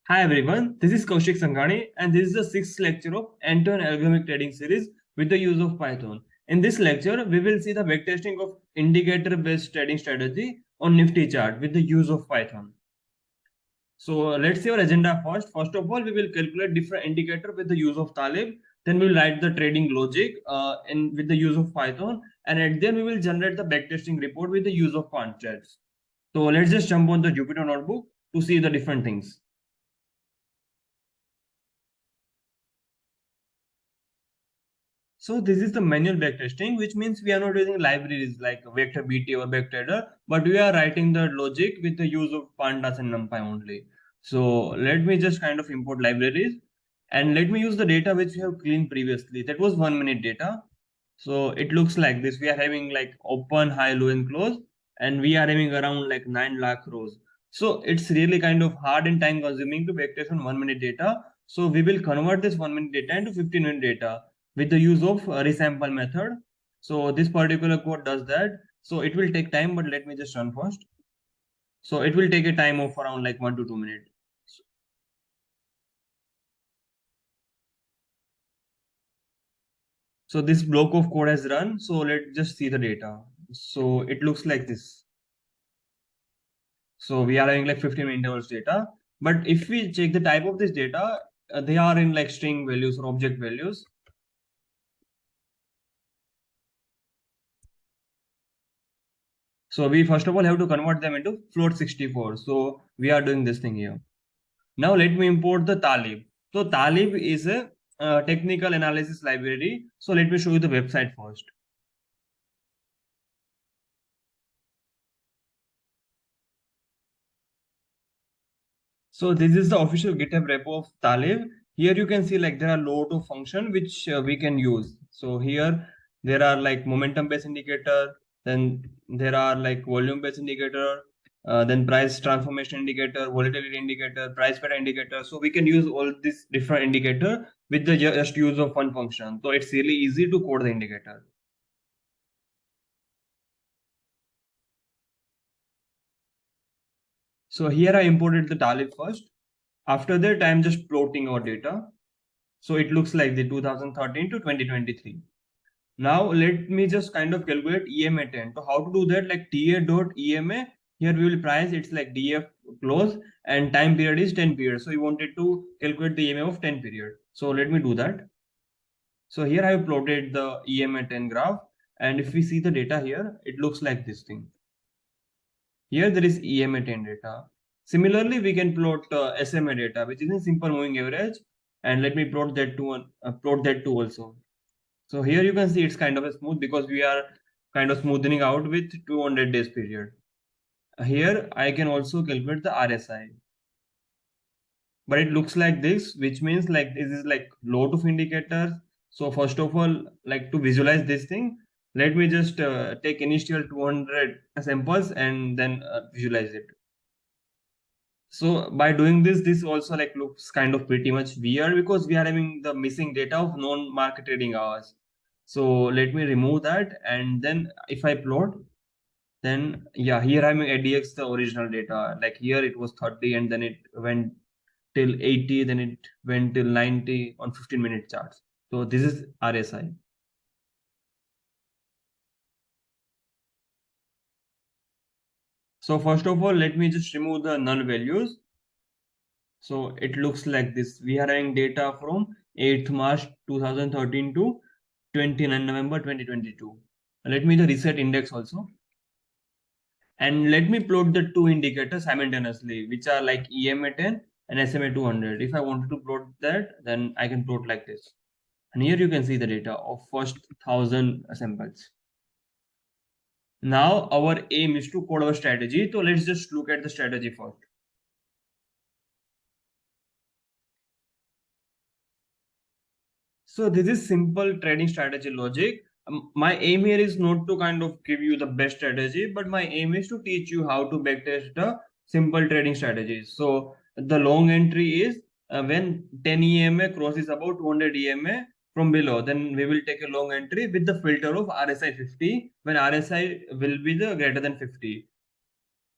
Hi everyone, this is Kaushik Sanghani and this is the sixth lecture of end-to-end algorithmic trading series with the use of Python. In this lecture, we will see the backtesting of indicator-based trading strategy on Nifty chart with the use of Python. So let's see our agenda first. First of all, we will calculate different indicator with the use of Talib. Then we'll write the trading logic with the use of Python, and at then we will generate the backtesting report with the use of quant charts. So let's just jump on the Jupyter notebook to see the different things. So this is the manual backtesting, which means we are not using libraries like vector BT or vector, but we are writing the logic with the use of pandas and numpy only. So let me just kind of import libraries and let me use the data which we have cleaned previously. That was 1 minute data. So it looks like this. We are having like open, high, low, and close, and we are having around like 9 lakh rows. So it's really kind of hard and time consuming to backtest on 1 minute data. So we will convert this 1 minute data into 15-minute data with the use of resample method. So this particular code does that. So it will take time, but let me just run first. So it will take a time of around like 1 to 2 minutes. So this block of code has run. So let's just see the data. So it looks like this. So we are having like 15 intervals data. But if we check the type of this data, they are in like string values or object values. So we first of all have to convert them into float 64. So we are doing this thing here. Now let me import the Talib. So Talib is a technical analysis library. So let me show you the website first. So this is the official GitHub repo of Talib. Here you can see like there are load of function which we can use. So here there are like momentum based indicator, then there are like volume based indicator, then price transformation indicator, volatility indicator, price pattern indicator. So we can use all these different indicator with the just use of one function. So it's really easy to code the indicator. So here I imported the Talib first. After that, I'm just plotting our data. So it looks like the 2013 to 2023. Now let me just kind of calculate EMA 10. So how to do that? Like TA dot EMA. Here we will price it's like DF close and time period is 10 period. So we wanted to calculate the EMA of 10 period. So let me do that. So here I have plotted the EMA 10 graph. And if we see the data here, it looks like this thing. Here there is EMA 10 data. Similarly, we can plot SMA data, which is a simple moving average. And let me plot that too also. So here you can see it's kind of a smooth because we are kind of smoothing out with 200 days period. Here I can also calculate the RSI. But it looks like this, which means like this is like lot of indicators. So first of all, like to visualize this thing, let me just take initial 200 samples and then visualize it. So by doing this, this also like looks kind of pretty much weird because we are having the missing data of non-market trading hours. So let me remove that. And then if I plot, then yeah, here I'm ADX the original data. Like here it was 30 and then it went till 80, then it went till 90 on 15-minute charts. So this is RSI. So first of all, let me just remove the null values. So it looks like this. We are having data from 8th March 2013 to 29 November 2022. Let me the reset index also. And let me plot the two indicators simultaneously, which are like EMA 10 and SMA 200. If I wanted to plot that, then I can plot like this. And here you can see the data of first 1000 samples. Now our aim is to code our strategy. So let's just look at the strategy first. So this is simple trading strategy logic. My aim here is not to kind of give you the best strategy, but my aim is to teach you how to backtest the simple trading strategies. So the long entry is when 10 EMA crosses about 200 EMA from below, then we will take a long entry with the filter of RSI 50 when RSI will be the greater than 50.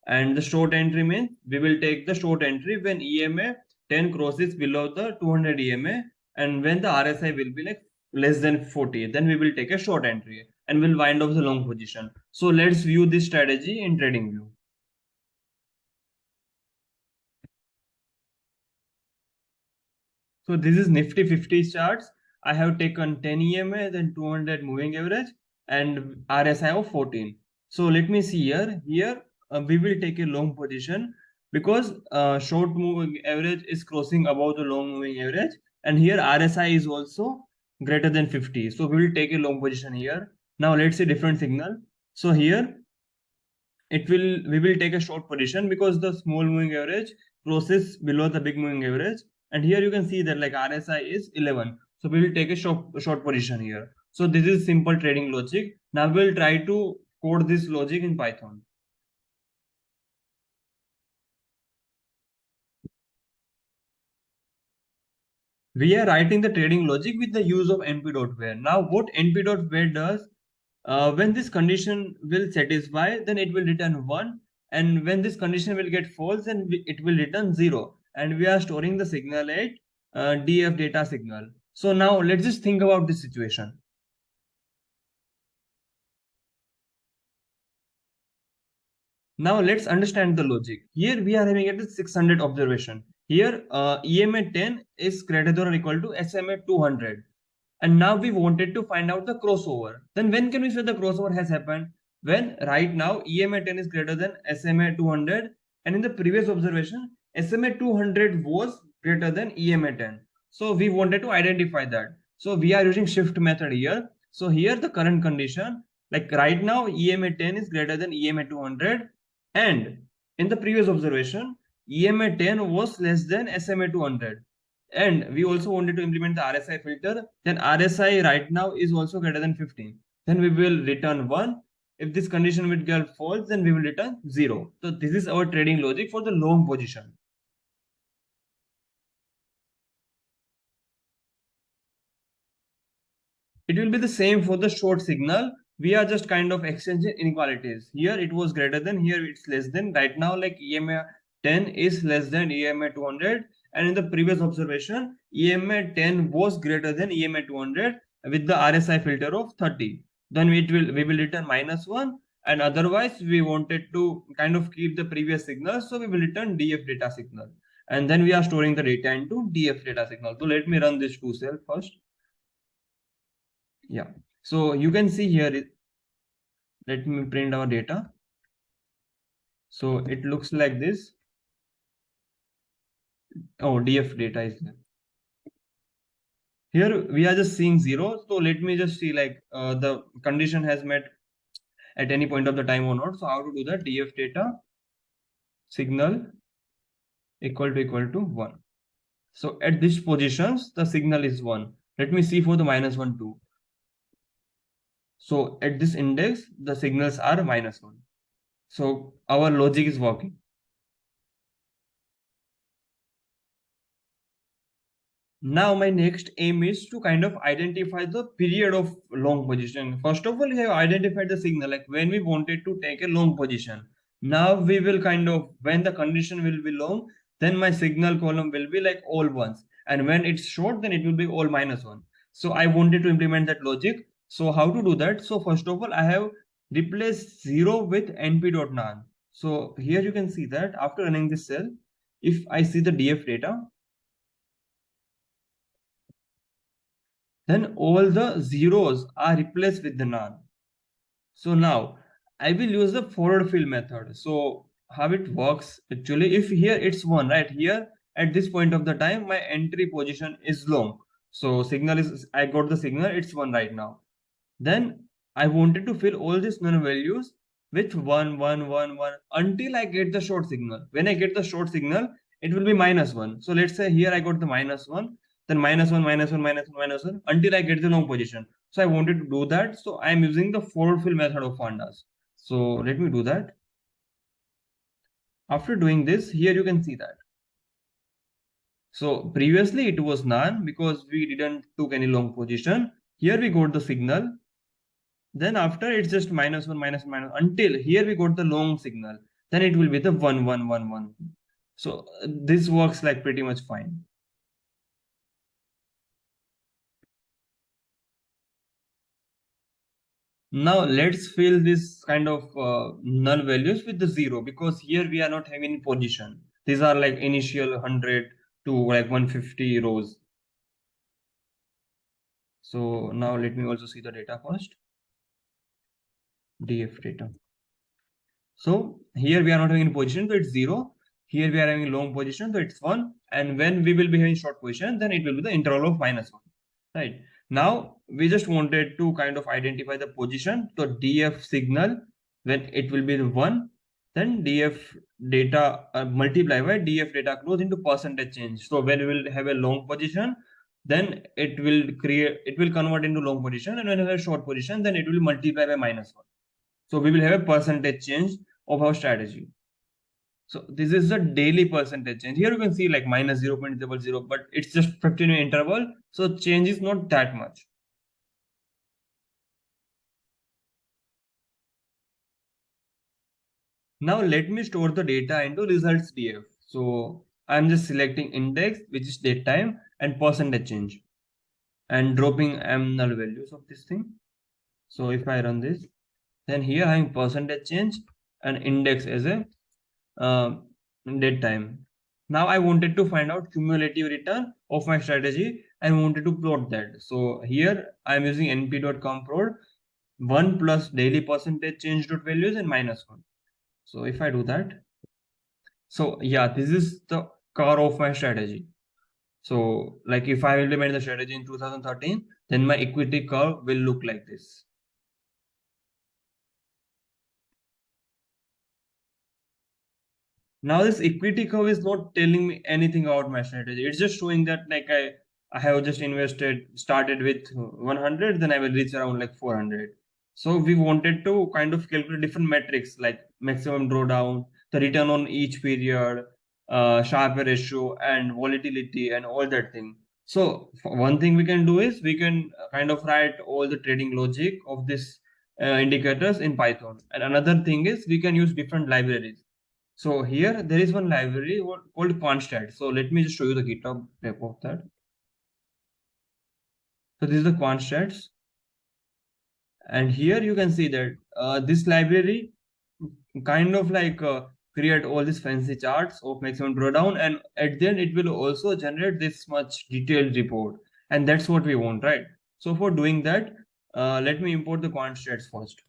And the short entry means we will take the short entry when EMA 10 crosses below the 200 EMA, and when the RSI will be like less than 40, then we will take a short entry and we'll wind up the long position. So let's view this strategy in trading view. So this is Nifty 50 charts. I have taken 10 EMA, then 200 moving average, and RSI of 14. So let me see here. Here we will take a long position because short moving average is crossing above the long moving average, and here RSI is also greater than 50. So we will take a long position here. Now let's see different signal. So here we will take a short position because the small moving average crosses below the big moving average, and here you can see that like RSI is 11, so we will take a short position here. So this is simple trading logic. Now we'll try to code this logic in Python. We are writing the trading logic with the use of np.where. Now what np.where does, when this condition will satisfy, then it will return 1, and when this condition will get false, then it will return 0, and we are storing the signal at df data signal. So now let's just think about this situation. Now let's understand the logic. Here we are having at the 600 observation. Here EMA 10 is greater than or equal to SMA 200. And now we wanted to find out the crossover. Then when can we say the crossover has happened? When right now EMA 10 is greater than SMA 200, and in the previous observation SMA 200 was greater than EMA 10. So we wanted to identify that. So we are using shift method here. So here the current condition, like right now EMA 10 is greater than EMA 200, and in the previous observation EMA 10 was less than SMA 200. And we also wanted to implement the RSI filter. Then RSI right now is also greater than 15. Then we will return 1. If this condition will get false, then we will return 0. So this is our trading logic for the long position. It will be the same for the short signal. We are just kind of exchanging inequalities. Here it was greater than, here it's less than. Right now like EMA 10 is less than EMA 200, and in the previous observation EMA 10 was greater than EMA 200 with the RSI filter of 30. Then we will return -1, and otherwise we wanted to kind of keep the previous signal, so we will return DF data signal, and then we are storing the data into DF data signal. So let me run this to cell first. Yeah, so you can see here, let me print our data. So it looks like this. Oh, DF data is there. Here we are just seeing 0. So let me just see like the condition has met at any point of the time or not. So how to do that? DF data signal equal to 1. So at these positions the signal is 1. Let me see for the -1 too. So at this index the signals are -1. So our logic is working. Now my next aim is to kind of identify the period of long position. First of all, we have identified the signal, like when we wanted to take a long position. Now we will kind of, when the condition will be long, then my signal column will be like all ones. And when it's short, then it will be all -1. So I wanted to implement that logic. So how to do that? So first of all, I have replaced 0 with np.nan. So here you can see that after running this cell, if I see the DF data, then all the zeros are replaced with the nan. So now I will use the forward fill method. So how it works actually, if here it's 1, right? Here at this point of the time, my entry position is long. So signal is, I got the signal, it's 1 right now. Then I wanted to fill all these non values with 1, 1, 1, 1 until I get the short signal. When I get the short signal, it will be -1. So let's say here I got the -1, then -1, -1, -1, -1 until I get the long position. So I wanted to do that. So I'm using the forward fill method of pandas. So let me do that. After doing this, here you can see that. So previously it was none because we didn't took any long position. Here we got the signal. Then after it's just -1, -1, -1 until here we got the long signal. Then it will be the 1, 1, 1, 1. So this works like pretty much fine. Now let's fill this kind of null values with the zero, because here we are not having any position. These are like initial 100 to like 150 rows. So now let me also see the data first. DF data. So here we are not having position, so it's 0. Here we are having long position, so it's 1. And when we will be having short position, then it will be the interval of -1. Right. Now we just wanted to kind of identify the position. So DF signal, when it will be 1, then DF data multiply by DF data close into percentage change. So when we will have a long position, then it will convert into long position, and when we have a short position, then it will multiply by -1. So we will have a percentage change of our strategy. So this is the daily percentage change. Here you can see like minus 0.00, but it's just 15-minute interval. So change is not that much. Now let me store the data into results DF. So I'm just selecting index, which is date time, and percentage change, and dropping null values of this thing. So if I run this, then here I'm percentage change and index as a date time. Now I wanted to find out cumulative return of my strategy and wanted to plot that. So here I'm using np.com plot 1 plus daily percentage change dot values and -1. So if I do that, so yeah, this is the core of my strategy. So like if I implement the strategy in 2013, then my equity curve will look like this. Now this equity curve is not telling me anything about my strategy. It's just showing that like I have just started with 100, then I will reach around like 400. So we wanted to kind of calculate different metrics like maximum drawdown, the return on each period, Sharpe ratio, and volatility, and all that thing. So one thing we can do is we can kind of write all the trading logic of this indicators in Python. And another thing is we can use different libraries. So here there is one library called quantstat. So let me just show you the GitHub repo of that. So this is the quantstats, and here you can see that this library kind of like create all these fancy charts of maximum drawdown, and at the end it will also generate this much detailed report, and that's what we want, right? So for doing that, let me import the quantstats first.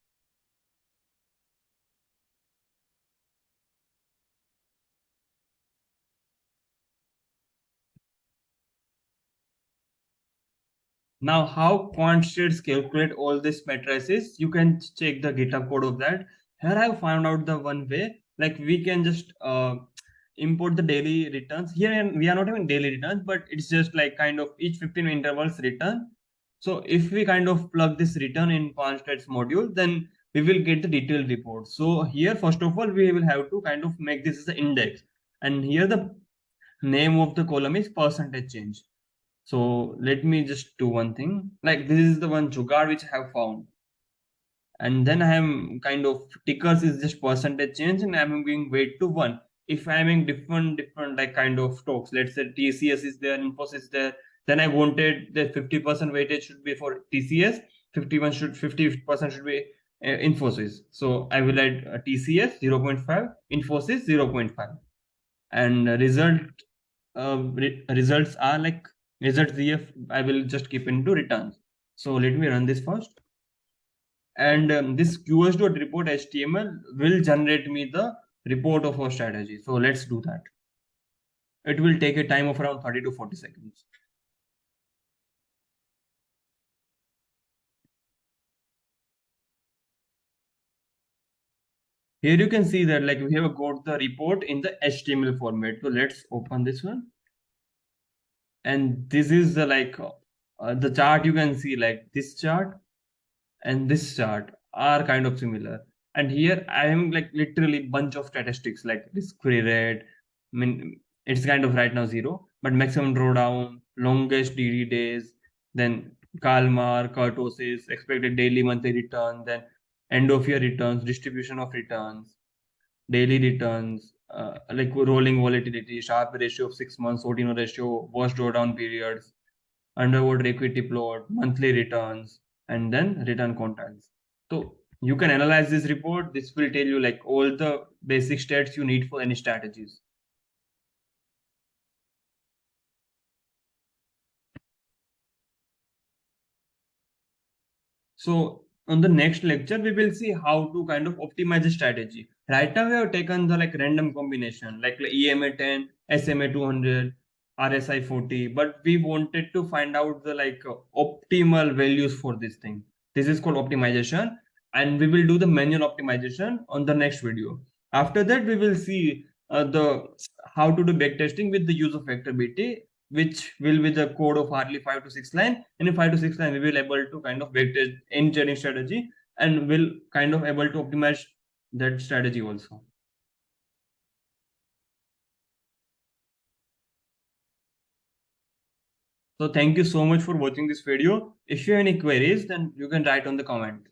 Now, how quantstates calculate all these matrices, you can check the GitHub code of that. Here I have found out the one way, like we can just import the daily returns. Here we are not having daily returns, but it's just like kind of each 15 intervals return. So if we kind of plug this return in quantstates module, then we will get the detailed report. So here, first of all, we will have to kind of make this as an index. And here the name of the column is percentage change. So let me just do one thing. Like this is the one jugaad which I have found. And then I am kind of tickers is just percentage change, and I'm giving weight to 1. If I'm in different like kind of stocks, let's say TCS is there, Infosys is there, then I wanted that 50% weightage should be for TCS, 50% should be Infosys. So I will add TCS 0.5, Infosys 0.5, and results are like results ZF. I will just keep into returns. So let me run this first, and this qs.report HTML will generate me the report of our strategy. So let's do that. It will take a time of around 30 to 40 seconds. Here you can see that like we have got the report in the HTML format. So let's open this one, and this is the like the chart. You can see like this chart and this chart are kind of similar. And here I am like literally bunch of statistics like risk free rate. I mean, it's kind of right now 0, but maximum drawdown, longest DD days, then Kalmar, kurtosis, expected daily monthly return, then end of year returns, distribution of returns, daily returns, like rolling volatility, Sharpe ratio of 6 months, Ordino ratio, worst drawdown periods, underwater equity plot, monthly returns, and then return quantiles. So you can analyze this report. This will tell you like all the basic stats you need for any strategies. So on the next lecture, we will see how to kind of optimize the strategy. Right now, we have taken the like random combination, like EMA 10, SMA 200, RSI 40, but we wanted to find out the like optimal values for this thing. This is called optimization, and we will do the manual optimization on the next video. After that, we will see the how to do backtesting with the use of vector BT, which will be the code of hardly 5 to 6 line. And in 5 to 6 line, we will able to kind of backtest any trading strategy and will kind of able to optimize that strategy also. So thank you so much for watching this video. If you have any queries, then you can write on the comment.